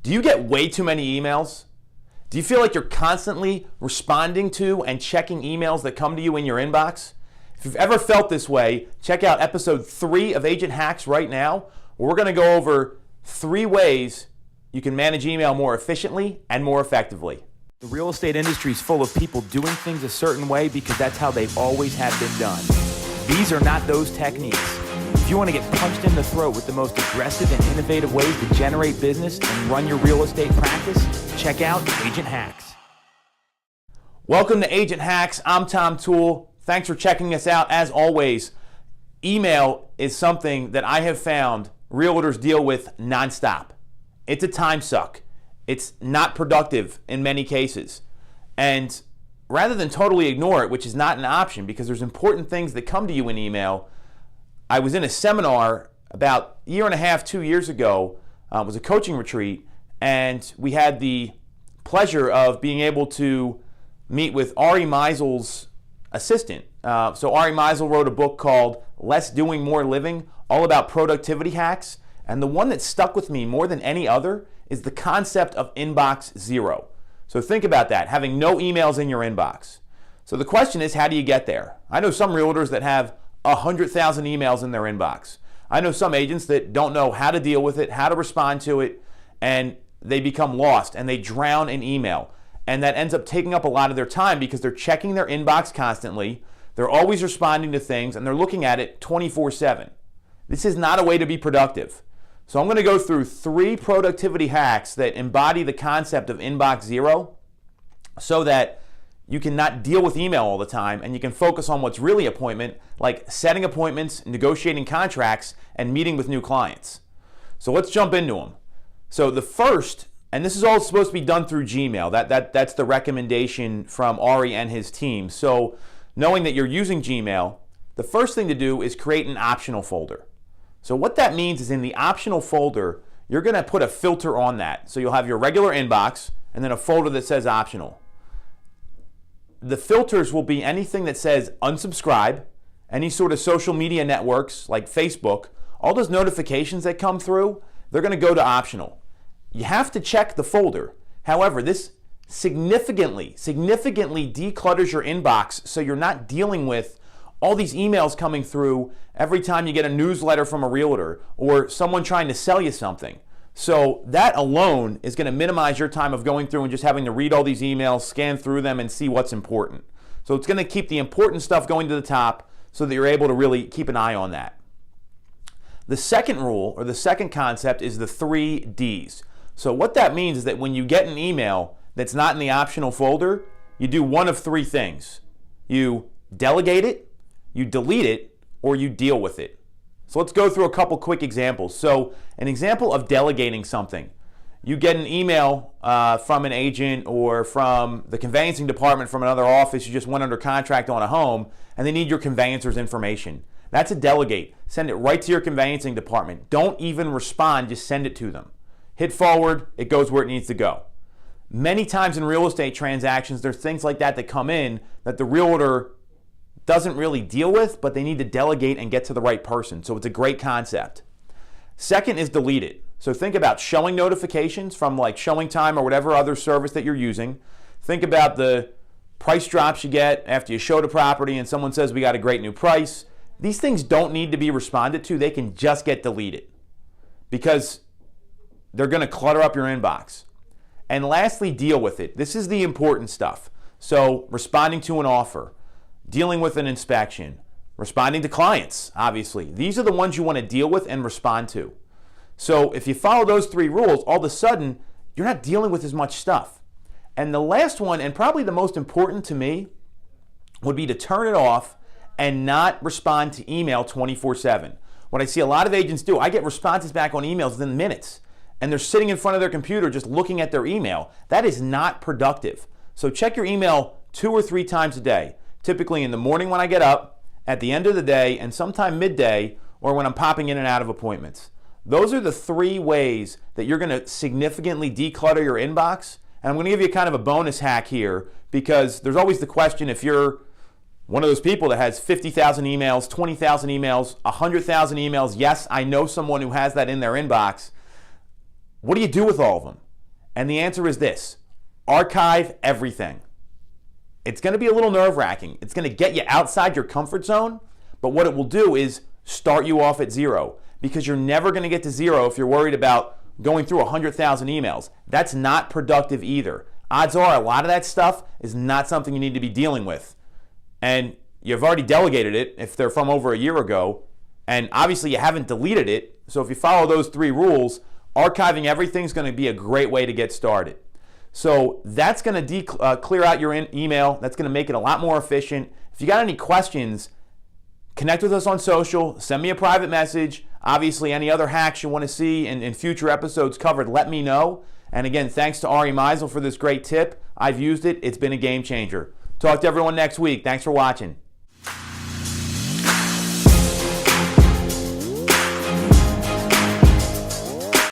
Do you get way too many emails? Do you feel like you're constantly responding to and checking emails that come to you in your inbox? If you've ever felt this way, check out episode 3 of Agent Hacks right now, where we're going to go over 3 ways you can manage email more efficiently and more effectively. The real estate industry is full of people doing things a certain way because that's how they always have been done. These are not those techniques. If you want to get punched in the throat with the most aggressive and innovative ways to generate business and run your real estate practice, check out Agent Hacks. Welcome to Agent Hacks. I'm Tom Toole. Thanks for checking us out. As always, email is something that I have found realtors deal with nonstop. It's a time suck. It's not productive in many cases. And rather than totally ignore it, which is not an option because there's important things that come to you in email, I was in a seminar about a year and a half, 2 years ago. It was a coaching retreat, and we had the pleasure of being able to meet with Ari Meisel's assistant. So Ari Meisel wrote a book called Less Doing, More Living, all about productivity hacks. And the one that stuck with me more than any other is the concept of inbox zero. So think about that, having no emails in your inbox. So the question is, how do you get there? I know some realtors that have 100,000 emails in their inbox. I know some agents that don't know how to deal with it, how to respond to it, and they become lost and they drown in email. And that ends up taking up a lot of their time because they're checking their inbox constantly, they're always responding to things, and they're looking at it 24/7. This is not a way to be productive. So I'm going to go through 3 productivity hacks that embody the concept of inbox zero so that you can not deal with email all the time and you can focus on what's really appointment, like setting appointments, negotiating contracts, and meeting with new clients. So let's jump into them. So the first, and this is all supposed to be done through Gmail. That's the recommendation from Ari and his team. So knowing that you're using Gmail, the first thing to do is create an optional folder. So what that means is in the optional folder, you're going to put a filter on that. So you'll have your regular inbox and then a folder that says optional. The filters will be anything that says unsubscribe, any sort of social media networks like Facebook, all those notifications that come through, they're going to go to optional. You have to check the folder. However, this significantly declutters your inbox so you're not dealing with all these emails coming through every time you get a newsletter from a realtor or someone trying to sell you something. So that alone is going to minimize your time of going through and just having to read all these emails, scan through them, and see what's important. So it's going to keep the important stuff going to the top so that you're able to really keep an eye on that. The second rule, or the second concept, is the 3 Ds. So what that means is that when you get an email that's not in the optional folder, you do one of 3 things. You delegate it, you delete it, or you deal with it. So let's go through a couple quick examples. So an example of delegating something. You get an email from an agent or from the conveyancing department from another office. You just went under contract on a home and they need your conveyancer's information. That's a delegate. Send it right to your conveyancing department. Don't even respond, just send it to them. Hit forward, it goes where it needs to go. Many times in real estate transactions, there's things like that come in that the realtor doesn't really deal with, but they need to delegate and get to the right person. So it's a great concept. Second is delete it. So think about showing notifications from like Showing Time or whatever other service that you're using. Think about the price drops you get after you show the property and someone says we got a great new price. These things don't need to be responded to. They can just get deleted because they're going to clutter up your inbox. And lastly, deal with it. This is the important stuff. So responding to an offer, dealing with an inspection, responding to clients, obviously. These are the ones you want to deal with and respond to. So if you follow those 3 rules, all of a sudden, you're not dealing with as much stuff. And the last one, and probably the most important to me, would be to turn it off and not respond to email 24/7. What I see a lot of agents do, I get responses back on emails within minutes, and they're sitting in front of their computer just looking at their email. That is not productive. So check your email 2 or 3 times a day. Typically in the morning when I get up, at the end of the day, and sometime midday, or when I'm popping in and out of appointments. Those are the 3 ways that you're going to significantly declutter your inbox. And I'm going to give you kind of a bonus hack here because there's always the question if you're one of those people that has 50,000 emails, 20,000 emails, 100,000 emails. Yes, I know someone who has that in their inbox. What do you do with all of them? And the answer is this: archive everything. It's going to be a little nerve-wracking. It's going to get you outside your comfort zone, but what it will do is start you off at zero, because you're never going to get to zero if you're worried about going through 100,000 emails. That's not productive either. Odds are a lot of that stuff is not something you need to be dealing with. And you've already delegated it if they're from over a year ago, and obviously you haven't deleted it. So if you follow those 3 rules, archiving everything is going to be a great way to get started. So that's going to clear out your email. That's going to make it a lot more efficient. If you got any questions, connect with us on social. Send me a private message. Obviously, any other hacks you want to see in future episodes covered, let me know. And again, thanks to Ari Meisel for this great tip. I've used it. It's been a game changer. Talk to everyone next week. Thanks for watching.